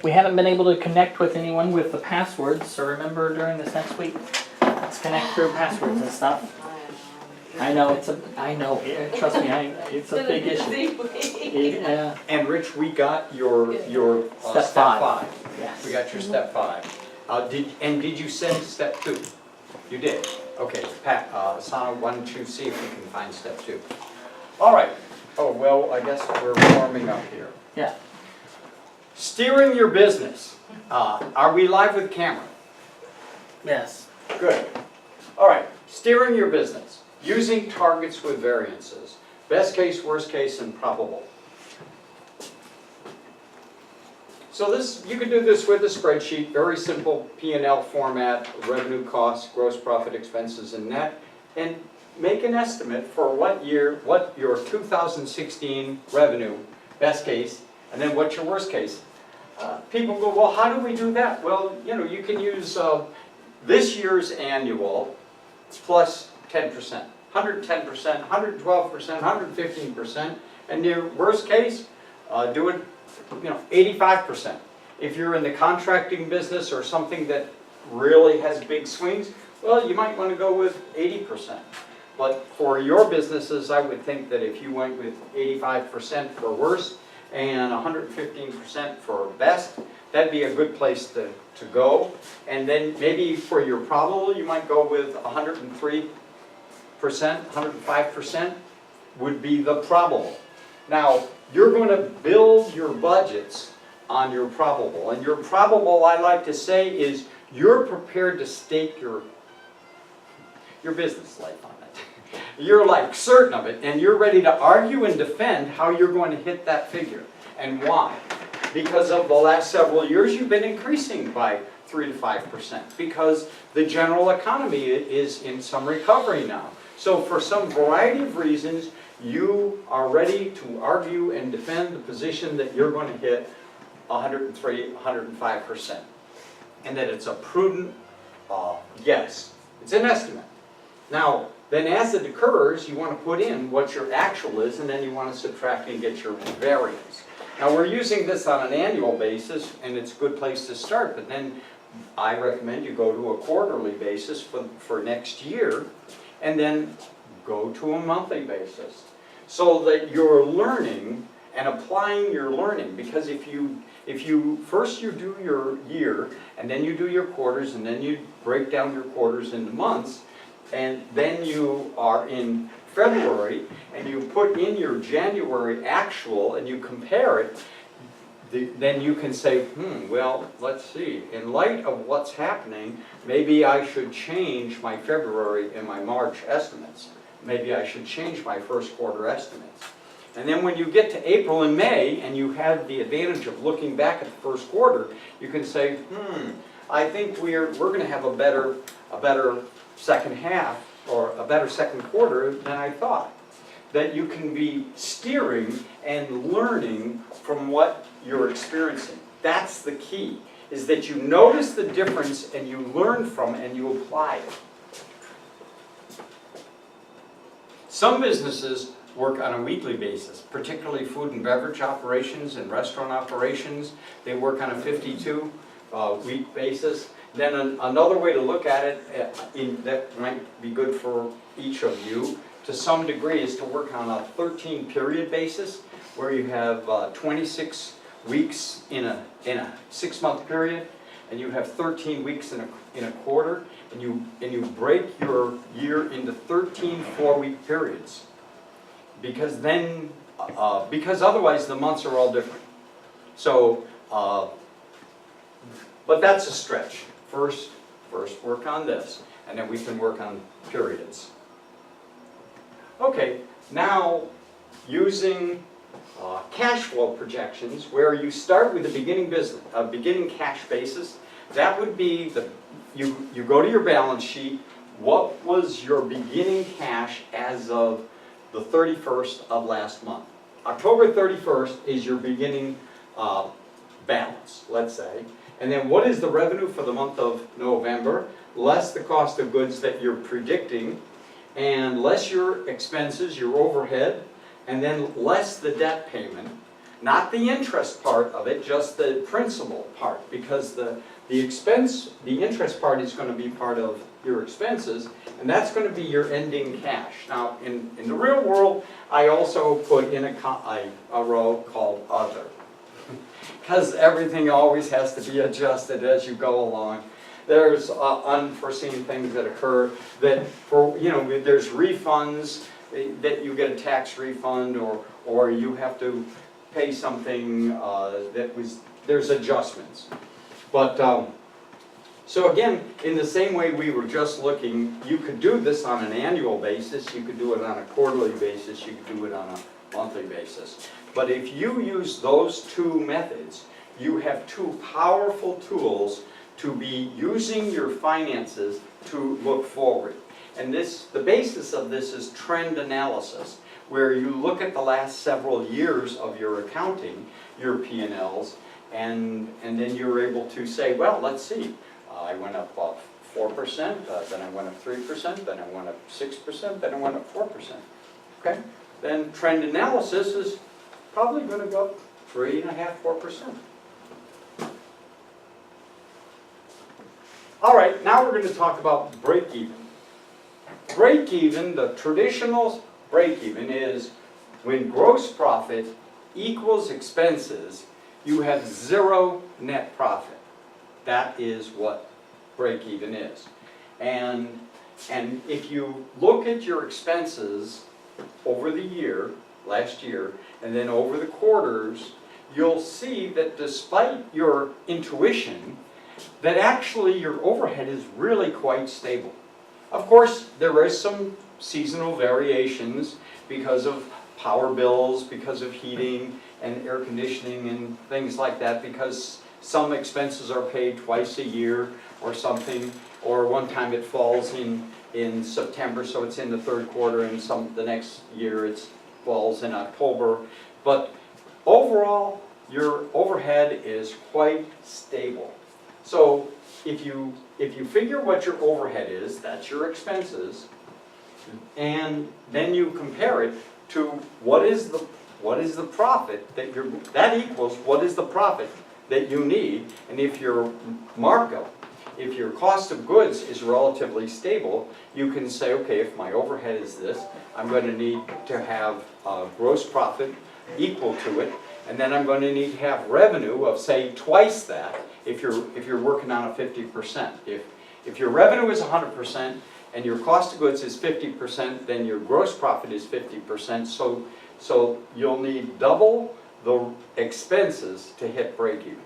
We haven't been able to connect with anyone with the passwords, so remember during this next week, let's connect through passwords and stuff. I know, trust me, it's a big issue. Yeah. And Rich, we got your Step five. Yes. We got your step 5. Did you send step 2? You did. Okay, Pat, Asana, why don't you see if you can find step 2? All right. Oh, well, I guess we're warming up here. Yeah. Steering your business. Are we live with camera? Yes. Good. All right. Steering your business. Using targets with variances. Best case, worst case, and probable. So this, you can do this with a spreadsheet, very simple P&L format, revenue, costs, gross profit, expenses, and net, and make an estimate for what your 2016 revenue, best case, and then what's your worst case. People go, well, how do we do that? Well, you can use this year's annual plus 10%, 110%, 112%, 115%, and your worst case, do it 85%. If you're in the contracting business or something that really has big swings, well, you might want to go with 80%. But for your businesses, I would think that if you went with 85% for worst and 115% for best, that'd be a good place to go. And then maybe for your probable, you might go with 103%, 105% would be the probable. Now, you're going to build your budgets on your probable. And your probable, I like to say, is you're prepared to stake your business life on it. You're like certain of it, and you're ready to argue and defend how you're going to hit that figure. And why? Because of the last several years, you've been increasing by 3 to 5%, because the general economy is in some recovery now. So for some variety of reasons, you are ready to argue and defend the position that you're going to hit 103, 105%. And that it's a prudent yes. It's an estimate. Now, then as it occurs, you want to put in what your actual is, and then you want to subtract and get your variance. Now, we're using this on an annual basis, and it's a good place to start, but then I recommend you go to a quarterly basis for next year, and then go to a monthly basis, so that you're learning and applying your learning. Because if you first you do your year, and then you do your quarters, and then you break down your quarters into months, and then you are in February, and you put in your January actual, and you compare it, then you can say, well, let's see, in light of what's happening, maybe I should change my February and my March estimates. Maybe I should change my first quarter estimates. And then when you get to April and May, and you have the advantage of looking back at the first quarter, you can say, I think we're going to have a better second half, or a better second quarter than I thought. That you can be steering and learning from what you're experiencing. That's the key, is that you notice the difference and you learn from it and you apply it. Some businesses work on a weekly basis, particularly food and beverage operations and restaurant operations. They work on a 52-week basis. Then another way to look at it, that might be good for each of you to some degree, is to work on a 13-period basis, where you have 26 weeks in a 6-month period, and you have 13 weeks in a quarter, and you break your year into 13 4-week periods, because otherwise the months are all different. So, but that's a stretch. First work on this, and then we can work on periods. Okay, now using cash flow projections, where you start with a beginning cash basis. That would be you go to your balance sheet. What was your beginning cash as of the 31st of last month? October 31st is your beginning balance, let's say. And then what is the revenue for the month of November, less the cost of goods that you're predicting, and less your expenses, your overhead, and then less the debt payment. Not the interest part of it, just the principal part, because the interest part is going to be part of your expenses, and that's going to be your ending cash. Now, in the real world, I also put in a row called other, because everything always has to be adjusted as you go along. There's unforeseen things that occur that, there's refunds that you get a tax refund, or you have to pay something there's adjustments. But, so again, in the same way we were just looking, you could do this on an annual basis, you could do it on a quarterly basis, you could do it on a monthly basis. But if you use those two methods, you have two powerful tools to be using your finances to look forward. And the basis of this is trend analysis, where you look at the last several years of your accounting, your P&Ls, and then you're able to say, well, let's see, I went up 4%, then I went up 3%, then I went up 6%, then I went up 4%. Okay? Then trend analysis is probably going to go up 3.5%, 4%. All right, now we're going to talk about break-even. Break-even, the traditional break-even is when gross profit equals expenses, you have zero net profit. That is what break-even is. And if you look at your expenses over the year, last year, and then over the quarters, you'll see that despite your intuition, that actually your overhead is really quite stable. Of course, there is some seasonal variations because of power bills, because of heating and air conditioning and things like that, because some expenses are paid twice a year or something, or one time it falls in September, so it's in the third quarter, and the next year it falls in October. But overall, your overhead is quite stable. So if you figure what your overhead is, that's your expenses, and then you compare it to what is the profit that equals what is the profit that you need. And if your markup, if your cost of goods is relatively stable, you can say, okay, if my overhead is this, I'm going to need to have gross profit equal to it, and then I'm going to need to have revenue of, say, twice that if you're working on a 50%. If your revenue is 100% and your cost of goods is 50%, then your gross profit is 50%, so you'll need double the expenses to hit break-even.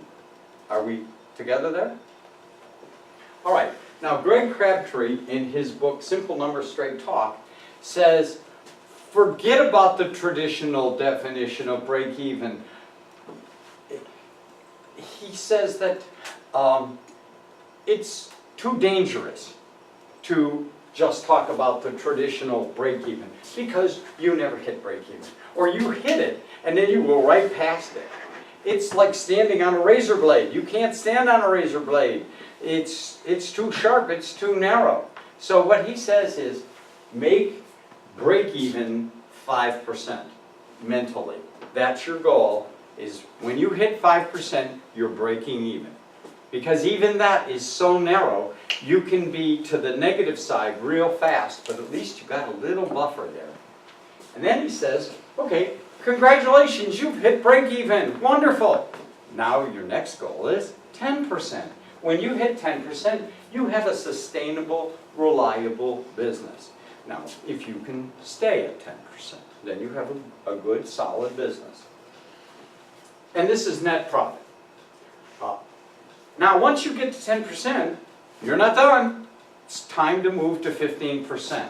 Are we together there? All right, now Greg Crabtree, in his book Simple Numbers, Straight Talk, says, forget about the traditional definition of break-even. He says that it's too dangerous to just talk about the traditional break-even, because you never hit break-even. Or you hit it, and then you go right past it. It's like standing on a razor blade. You can't stand on a razor blade. It's too sharp, it's too narrow. So what he says is, make break-even 5% mentally. That's your goal, is when you hit 5%, you're breaking even. Because even that is so narrow, you can be to the negative side real fast, but at least you've got a little buffer there. And then he says, okay, congratulations, you've hit break even, wonderful. Now your next goal is 10%. When you hit 10%, you have a sustainable, reliable business. Now, if you can stay at 10%, then you have a good, solid business. And this is net profit. Now, once you get to 10%, you're not done. It's time to move to 15%.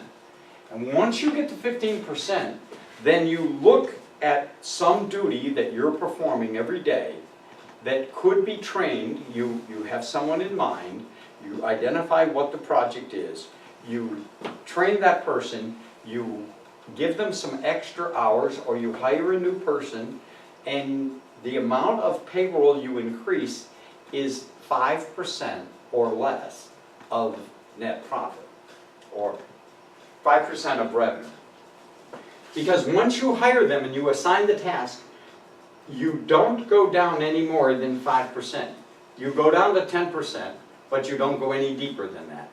And once you get to 15%, then you look at some duty that you're performing every day that could be trained. You have someone in mind. You identify what the project is. You train that person. You give them some extra hours, or you hire a new person, and the amount of payroll you increase is 5% or less of net profit, or 5% of revenue. Because once you hire them and you assign the task, you don't go down any more than 5%. You go down to 10%, but you don't go any deeper than that.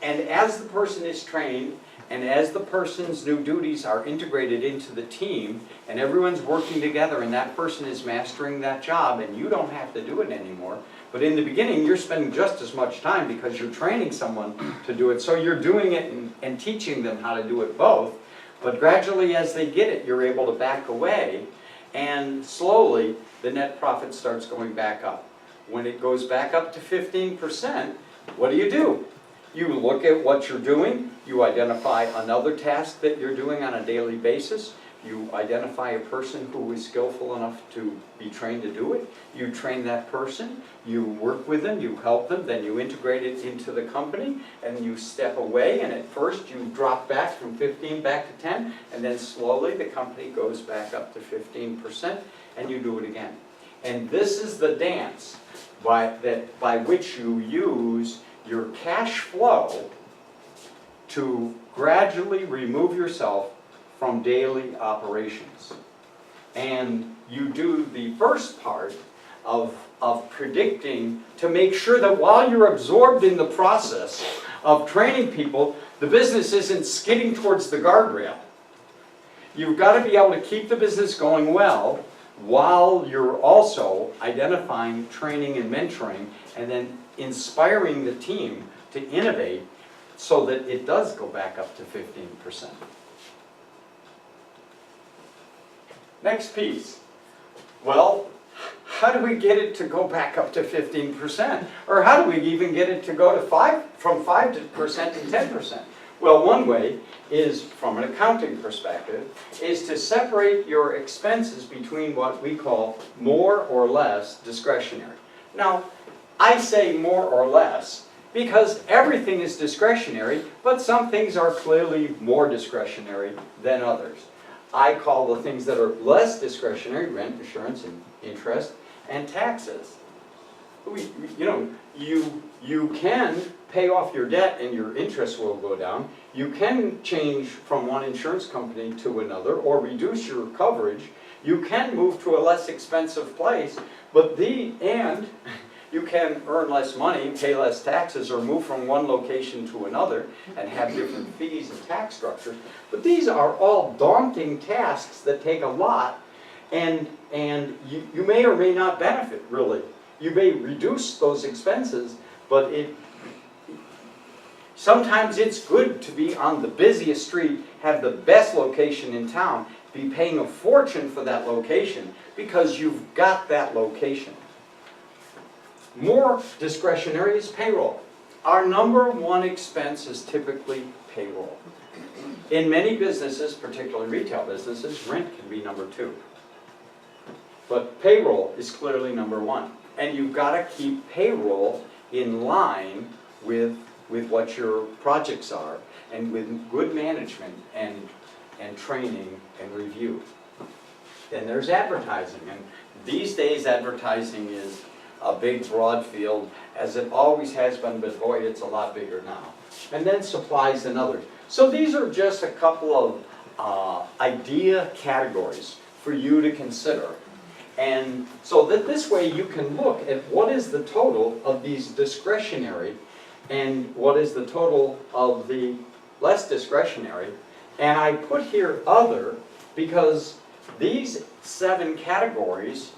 And as the person is trained, and as the person's new duties are integrated into the team, and everyone's working together, and that person is mastering that job, and you don't have to do it anymore. But in the beginning, you're spending just as much time because you're training someone to do it. So you're doing it and teaching them how to do it both. But gradually, as they get it, you're able to back away, and slowly, the net profit starts going back up. When it goes back up to 15%, what do? You look at what you're doing, you identify another task that you're doing on a daily basis, you identify a person who is skillful enough to be trained to do it, you train that person, you work with them, you help them, then you integrate it into the company, and you step away, and at first you drop back from 15 back to 10, and then slowly the company goes back up to 15%, and you do it again. And this is the dance by which you use your cash flow to gradually remove yourself from daily operations. And you do the first part of predicting to make sure that while you're absorbed in the process of training people, the business isn't skidding towards the guardrail. You've got to be able to keep the business going well while you're also identifying, training, and mentoring, and then inspiring the team to innovate so that it does go back up to 15%. Next piece. Well, how do we get it to go back up to 15%? Or how do we even get it to go to from 5% to 10%? Well, one way is, from an accounting perspective, is to separate your expenses between what we call more or less discretionary. Now, I say more or less because everything is discretionary, but some things are clearly more discretionary than others. I call the things that are less discretionary rent, insurance, and interest, and taxes. You can pay off your debt and your interest will go down. You can change from one insurance company to another or reduce your coverage. You can move to a less expensive place, and you can earn less money, pay less taxes, or move from one location to another and have different fees and tax structures. But these are all daunting tasks that take a lot, and you may or may not benefit, really. You may reduce those expenses, but sometimes it's good to be on the busiest street, have the best location in town, be paying a fortune for that location because you've got that location. More discretionary is payroll. Our number one expense is typically payroll. In many businesses, particularly retail businesses, rent can be number two. But payroll is clearly number one. And you've got to keep payroll in line with what your projects are and with good management and training and review. Then there's advertising. And these days advertising is a big broad field, as it always has been, but boy, it's a lot bigger now. And then supplies and others. So these are just a couple of idea categories for you to consider. And so that this way you can look at what is the total of these discretionary and what is the total of the less discretionary. And I put here other because these 7 categories,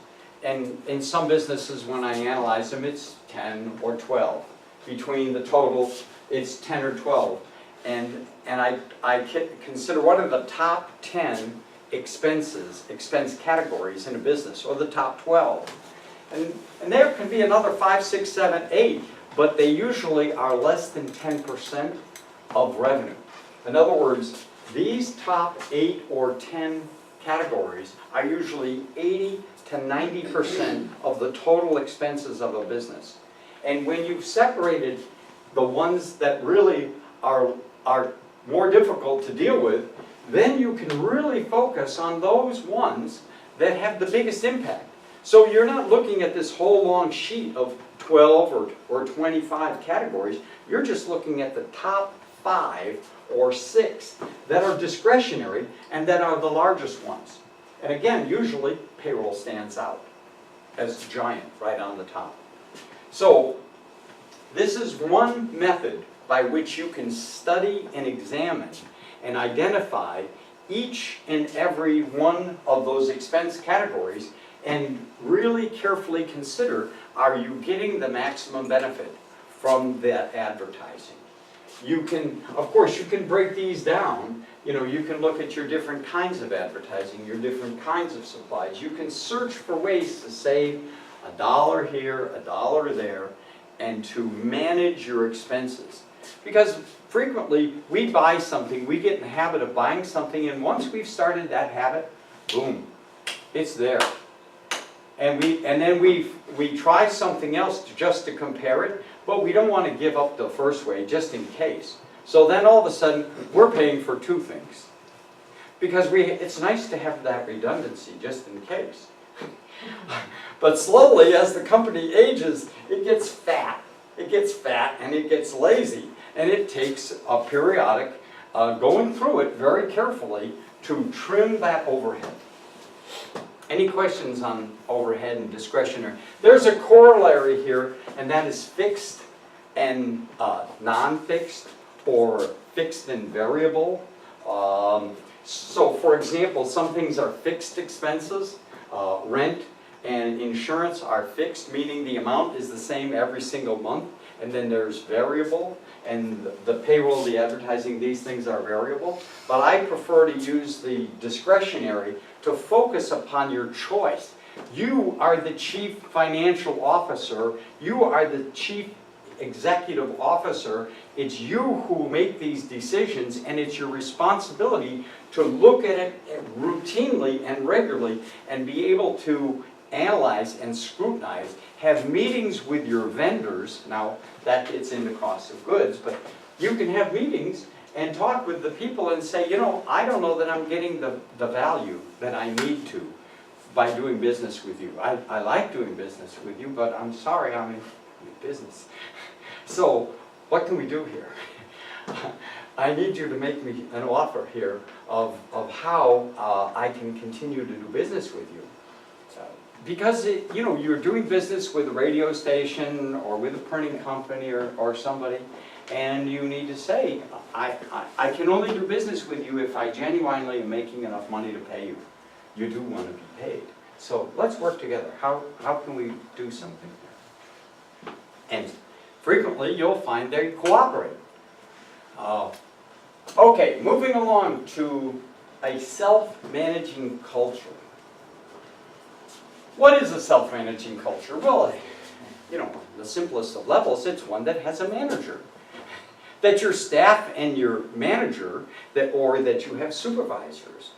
and in some businesses when I analyze them, it's 10 or 12. Between the total, it's 10 or 12. And I consider what are the top 10 expense categories in a business, or the top 12. And there can be another 5, 6, 7, 8, but they usually are less than 10% of revenue. In other words, these top 8 or 10 categories are usually 80 to 90% of the total expenses of a business. And when you've separated the ones that really are more difficult to deal with, then you can really focus on those ones that have the biggest impact. So you're not looking at this whole long sheet of 12 or 25 categories. You're just looking at the top 5 or 6 that are discretionary and that are the largest ones. And again, usually payroll stands out as giant right on the top. So this is one method by which you can study and examine and identify each and every one of those expense categories and really carefully consider, are you getting the maximum benefit from that advertising? You can, of course, you can break these down. You know, you can look at your different kinds of advertising, your different kinds of supplies. You can search for ways to save $1 here, $1 there, and to manage your expenses. Because frequently, we buy something, we get in the habit of buying something, and once we've started that habit, boom, it's there. And then we try something else just to compare it, but we don't want to give up the first way just in case. So then all of a sudden, we're paying for 2 things. Because it's nice to have that redundancy just in case. But slowly, as the company ages, it gets fat. It gets fat and it gets lazy. And it takes a periodic going through it very carefully to trim that overhead. Any questions on overhead and discretionary? There's a corollary here, and that is fixed and non-fixed, or fixed and variable. So for example, some things are fixed expenses. Rent and insurance are fixed, meaning the amount is the same every single month. And then there's variable, and the payroll, the advertising, these things are variable. But I prefer to use the discretionary to focus upon your choice. You are the chief financial officer. You are the chief executive officer. It's you who make these decisions, and it's your responsibility to look at it routinely and regularly and be able to analyze and scrutinize, have meetings with your vendors. Now, that gets into cost of goods, but you can have meetings and talk with the people and say, you know, I don't know that I'm getting the value that I need to by doing business with you. I like doing business with you, but I'm sorry, I'm in business. So, what can we do here? I need you to make me an offer here of how I can continue to do business with you. Because you know, you're doing business with a radio station or with a printing company or somebody, and you need to say, I can only do business with you if I genuinely am making enough money to pay you. You do want to be paid. So let's work together. How can we do something there? And frequently you'll find they cooperate. Okay, moving along to a self-managing culture. What is a self-managing culture? Well, you know, the simplest of levels, it's one that has a manager. That your staff and your manager, or that you have supervisors,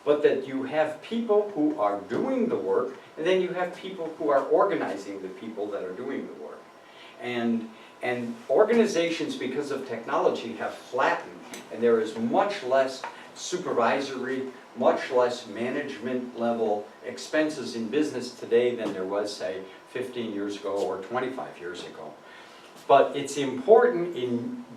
but that you have people who are doing the work, and then you have people who are organizing the people that are doing the work. And organizations, because of technology, have flattened, and there is much less supervisory, much less management level expenses in business today than there was, say, 15 years ago or 25 years ago. But it's important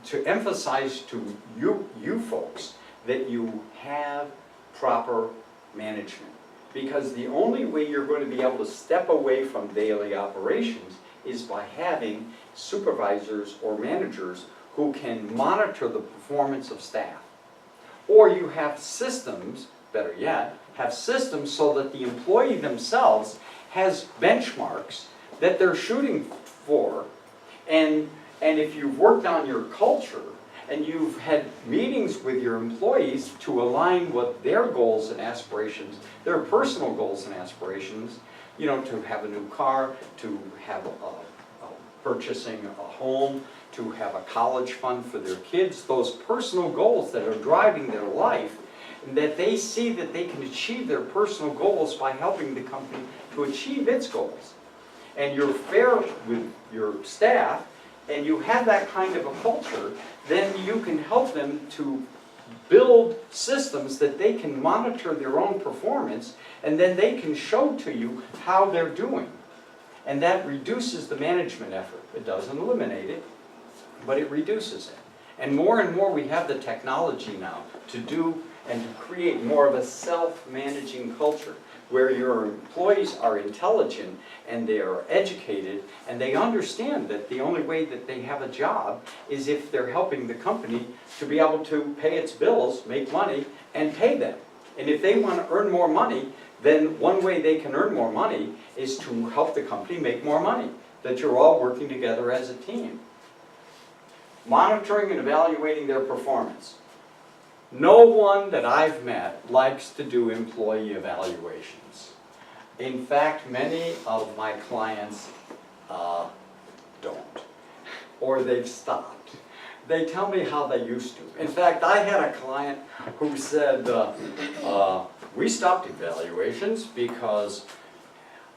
to emphasize to you folks that you have proper management. Because the only way you're going to be able to step away from daily operations is by having supervisors or managers who can monitor the performance of staff. Or you have systems, better yet, have systems so that the employee themselves has benchmarks that they're shooting for. And if you've worked on your culture and you've had meetings with your employees to align what their goals and aspirations, their personal goals and aspirations, you know, to have a new car, to have purchasing a home, to have a college fund for their kids, those personal goals that are driving their life, and that they see that they can achieve their personal goals by helping the company to achieve its goals. And you're fair with your staff, and you have that kind of a culture, then you can help them to build systems that they can monitor their own performance, and then they can show to you how they're doing. And that reduces the management effort. It doesn't eliminate it, but it reduces it. And more we have the technology now to do and to create more of a self-managing culture where your employees are intelligent and they are educated and they understand that the only way that they have a job is if they're helping the company to be able to pay its bills, make money, and pay them. And if they want to earn more money, then one way they can earn more money is to help the company make more money, that you're all working together as a team. Monitoring and evaluating their performance. No one that I've met likes to do employee evaluations. In fact, many of my clients don't, or they've stopped. They tell me how they used to. In fact, I had a client who said, we stopped evaluations because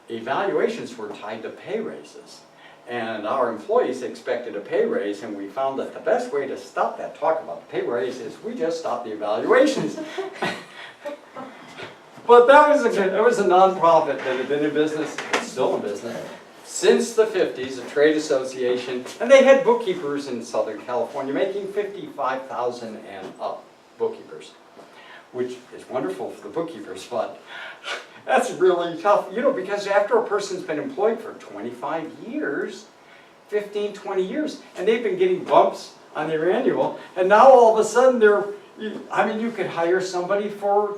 evaluations were tied to pay raises. And our employees expected a pay raise, and we found that the best way to stop that talk about the pay raise is we just stopped the evaluations. But that was a nonprofit that had been in business, it's still in business, since the 50s, a trade association, and they had bookkeepers in Southern California making $55,000 and up, bookkeepers, which is wonderful for the bookkeepers, but that's really tough, you know, because after a person's been employed for 25 years, 15, 20 years, and they've been getting bumps on their annual, and now all of a sudden you could hire somebody for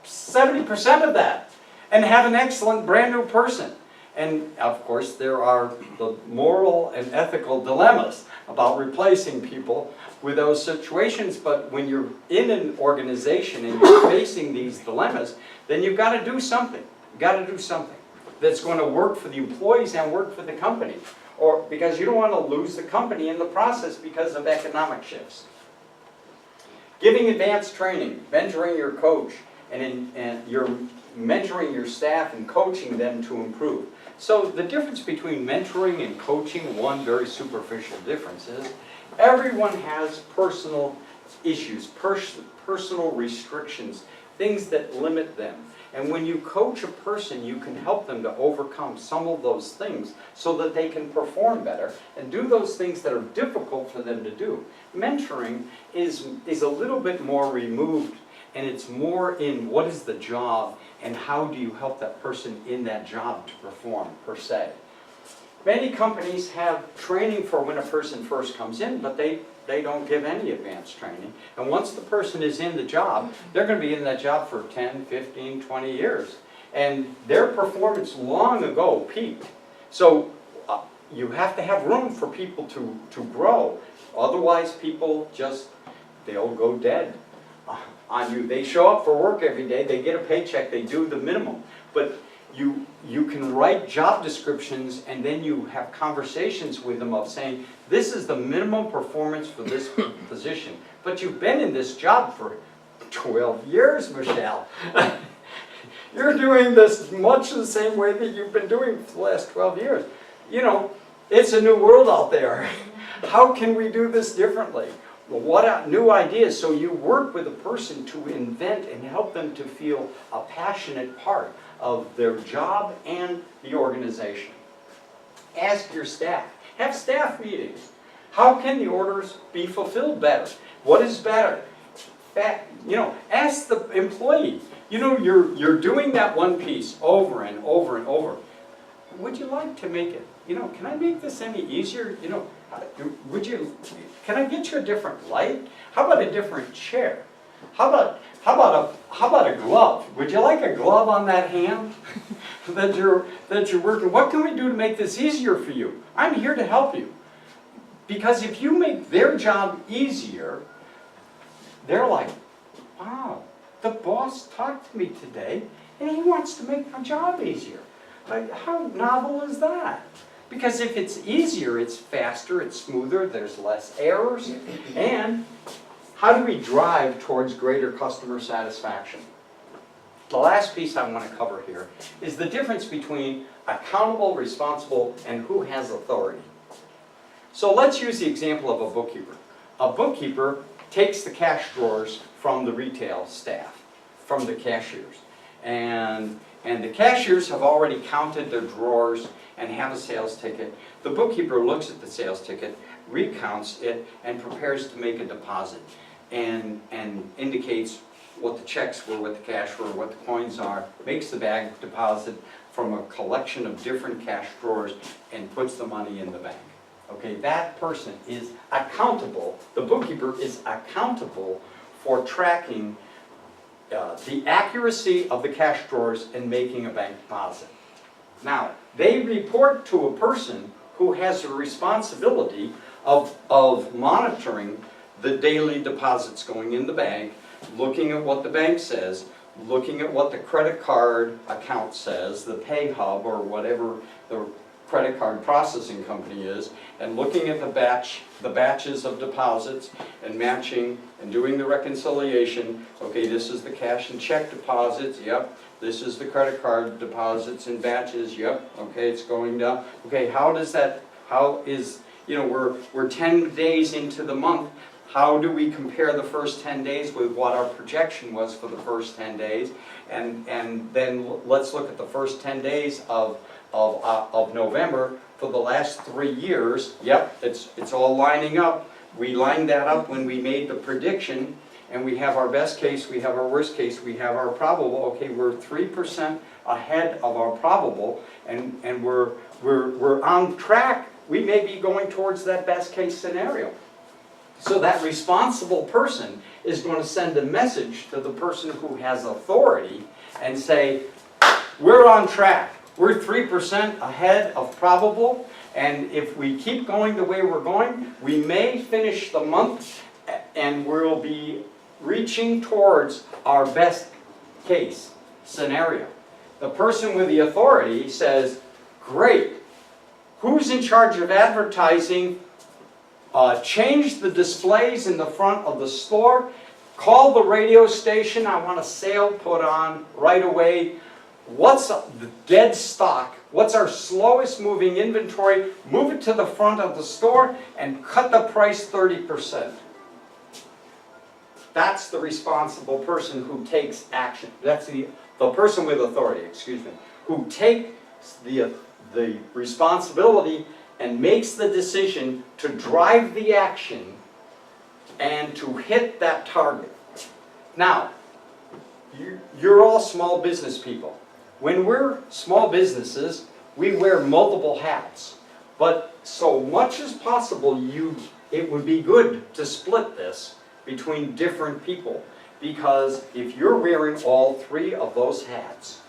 70% of that and have an excellent brand new person. And of course there are the moral and ethical dilemmas about replacing people with those situations, but when you're in an organization and you're facing these dilemmas, then you've got to do something. You've got to do something that's going to work for the employees and work for the company, or because you don't want to lose the company in the process because of economic shifts. Giving advanced training, mentoring your coach, and you're mentoring your staff and coaching them to improve. So the difference between mentoring and coaching, one very superficial difference is everyone has personal issues, personal restrictions, things that limit them. And when you coach a person, you can help them to overcome some of those things so that they can perform better and do those things that are difficult for them to do. Mentoring is a little bit more removed, and it's more in what is the job and how do you help that person in that job to perform, per se. Many companies have training for when a person first comes in, but they don't give any advanced training. And once the person is in the job, they're going to be in that job for 10, 15, 20 years. And their performance long ago peaked. So you have to have room for people to grow. Otherwise people they'll go dead on you. They show up for work every day, they get a paycheck, they do the minimum. But you can write job descriptions and then you have conversations with them of saying, this is the minimum performance for this position. But you've been in this job for 12 years, Michelle. You're doing this much the same way that you've been doing for the last 12 years. You know, it's a new world out there. How can we do this differently? Well, what new ideas? So you work with a person to invent and help them to feel a passionate part of their job and the organization. Ask your staff. Have staff meetings. How can the orders be fulfilled better? What is better? Ask the employee. You're doing that one piece over and over and over. Would you like to make it? Can I make this any easier? Can I get you a different light? How about a different chair? How about a glove? Would you like a glove on that hand that you're working? What can we do to make this easier for you? I'm here to help you. Because if you make their job easier, they're like, wow, the boss talked to me today and he wants to make my job easier. Like, how novel is that? Because if it's easier, it's faster, it's smoother, there's less errors, and how do we drive towards greater customer satisfaction? The last piece I want to cover here is the difference between accountable, responsible, and who has authority. So let's use the example of a bookkeeper. A bookkeeper takes the cash drawers from the retail staff, from the cashiers. And and the cashiers have already counted their drawers and have a sales ticket. The bookkeeper looks at the sales ticket, recounts it, and prepares to make a deposit, and indicates what the checks were, what the cash were, what the coins are, makes the bag deposit from a collection of different cash drawers, and puts the money in the bank. Okay, that person is accountable, the bookkeeper is accountable for tracking the accuracy of the cash drawers and making a bank deposit. Now, they report to a person who has a responsibility of monitoring the daily deposits going in the bank, looking at what the bank says, looking at what the credit card account says, the pay hub or whatever the credit card processing company is, and looking at the batches of deposits and matching and doing the reconciliation. Okay, this is the cash and check deposits, yep. This is the credit card deposits in batches, yep. Okay, it's going down. Okay, how is, you know, we're 10 days into the month. How do we compare the first 10 days with what our projection was for the first 10 days? And then let's look at the first 10 days of November for the last 3 years. Yep, it's all lining up. We lined that up when we made the prediction, and we have our best case, we have our worst case, we have our probable. Okay, we're 3% ahead of our probable, and we're on track. We may be going towards that best case scenario. So that responsible person is going to send a message to the person who has authority and say, we're on track. We're 3% ahead of probable, and if we keep going the way we're going, we may finish the month and we'll be reaching towards our best case scenario. The person with the authority says, great, who's in charge of advertising? Change the displays in the front of the store, call the radio station, I want a sale put on right away. What's the dead stock? What's our slowest moving inventory? Move it to the front of the store and cut the price 30%. That's the responsible person who takes action. That's the person with authority, excuse me, who takes the responsibility and makes the decision to drive the action and to hit that target. Now, you're all small business people. When we're small businesses, we wear multiple hats. But so much as possible, it would be good to split this between different people. Because if you're wearing all 3 of those hats,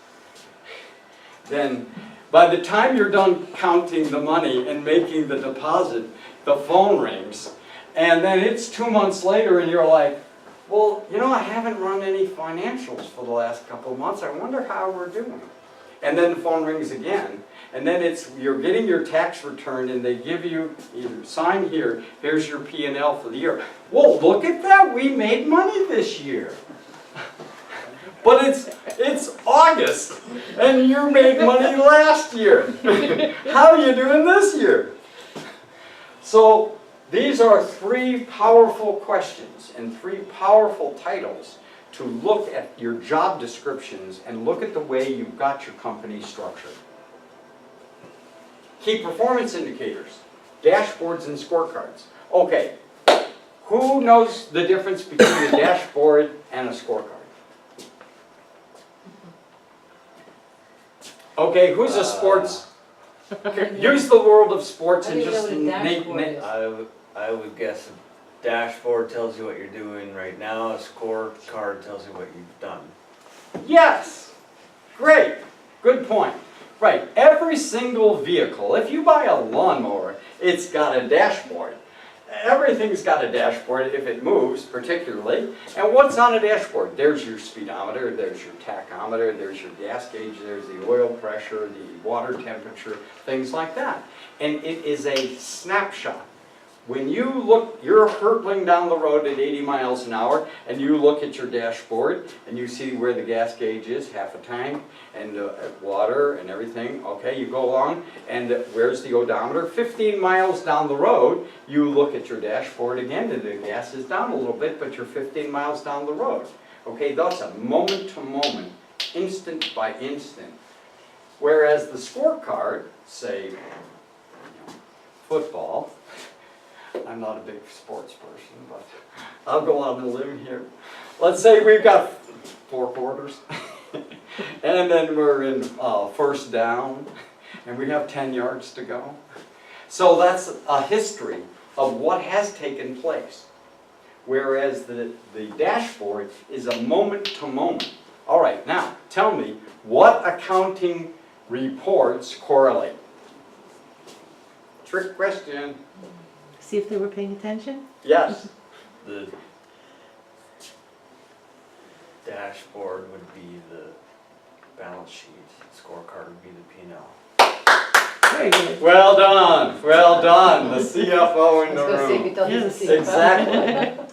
then by the time you're done counting the money and making the deposit, the phone rings. And then it's 2 months later and you're like, well, you know, I haven't run any financials for the last couple of months. I wonder how we're doing. And then the phone rings again. And then you're getting your tax return and they give you, sign here, here's your P&L for the year. Well, look at that, we made money this year. But it's August, and you made money last year. How are you doing this year? So these are 3 powerful questions and 3 powerful titles to look at your job descriptions and look at the way you've got your company structured. Key performance indicators, dashboards and scorecards. Okay, who knows the difference between a dashboard and a scorecard? Okay, who's a sports? Use the world of sports and just name. I would guess a dashboard tells you what you're doing right now. A scorecard tells you what you've done. Yes, great, good point. Right, every single vehicle, if you buy a lawnmower, it's got a dashboard. Everything's got a dashboard if it moves, particularly. And what's on a dashboard? There's your speedometer, there's your tachometer, there's your gas gauge, there's the oil pressure, the water temperature, things like that. And it is a snapshot. When you look, you're hurtling down the road at 80 miles an hour, and you look at your dashboard, and you see where the gas gauge is, half a tank, and water and everything. Okay, you go along, and where's the odometer? 15 miles down the road, you look at your dashboard again, and the gas is down a little bit, but you're 15 miles down the road. Okay, that's a moment-to-moment instant by instant. Whereas the scorecard, say, football, I'm not a big sports person, but I'll go on a limb here. Let's say we've got 4 quarters, and then we're in first down, and we have 10 yards to go. So that's a history of what has taken place. Whereas the dashboard is a moment to moment. All right, now tell me, what accounting reports correlate? Trick question. See if they were paying attention? Yes. The dashboard would be the balance sheet, scorecard would be the P&L. Very good. Well done. Well done. The CFO in the I was gonna say, if room. it doesn't Yes. see it. Exactly.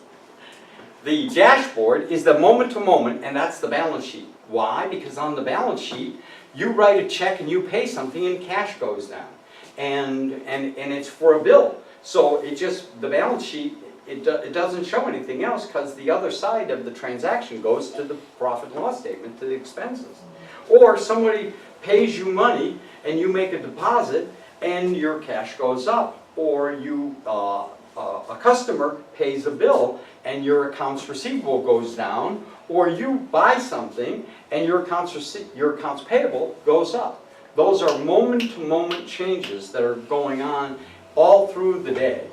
The dashboard is the moment to moment, and that's the balance sheet. Why? Because on the balance sheet, you write a check and you pay something and cash goes down. And it's for a bill. So it just, the balance sheet, it doesn't show anything else because the other side of the transaction goes to the profit and loss statement, to the expenses. Or somebody pays you money and you make a deposit and your cash goes up. Or you, a customer pays a bill and your accounts receivable goes down. Or you buy something and your accounts payable goes up. Those are moment-to-moment changes that are going on all through the day.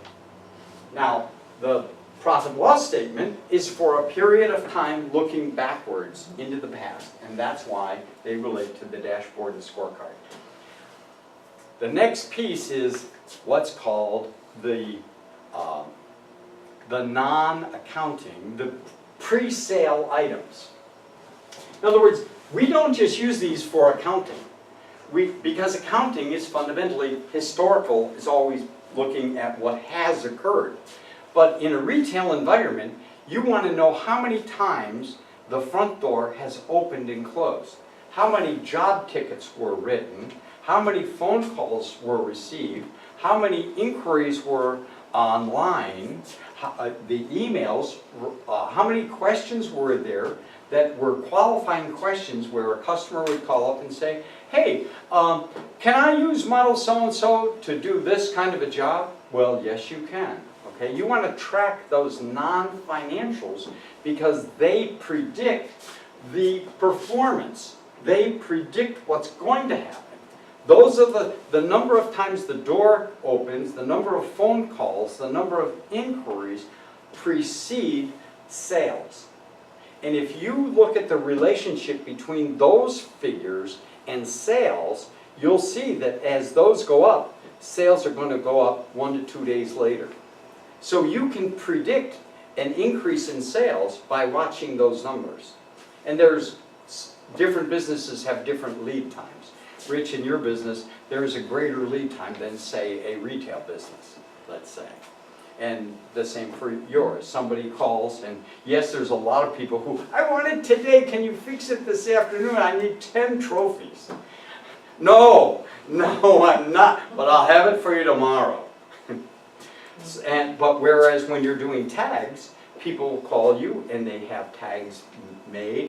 Now, the profit and loss statement is for a period of time looking backwards into the past, and that's why they relate to the dashboard and scorecard. The next piece is what's called the non-accounting, the pre-sale items. In other words, we don't just use these for accounting. Because accounting is fundamentally historical, it's always looking at what has occurred. But in a retail environment, you want to know how many times the front door has opened and closed, how many job tickets were written, how many phone calls were received, how many inquiries were online, the emails, how many questions were there that were qualifying questions where a customer would call up and say, hey, can I use model so-and-so to do this kind of a job? Well, yes, you can. Okay, you want to track those non-financials because they predict the performance. They predict what's going to happen. Those are the number of times the door opens, the number of phone calls, the number of inquiries precede sales. And if you look at the relationship between those figures and sales, you'll see that as those go up, sales are going to go up 1 to 2 days later. So you can predict an increase in sales by watching those numbers. And different businesses have different lead times. Rich, in your business, there is a greater lead time than, say, a retail business, let's say. And the same for yours. Somebody calls, and yes, there's a lot of people who, I want it today, can you fix it this afternoon? I need 10 trophies. No, I'm not, but I'll have it for you tomorrow. But whereas when you're doing tags, people will call you and they have tags made.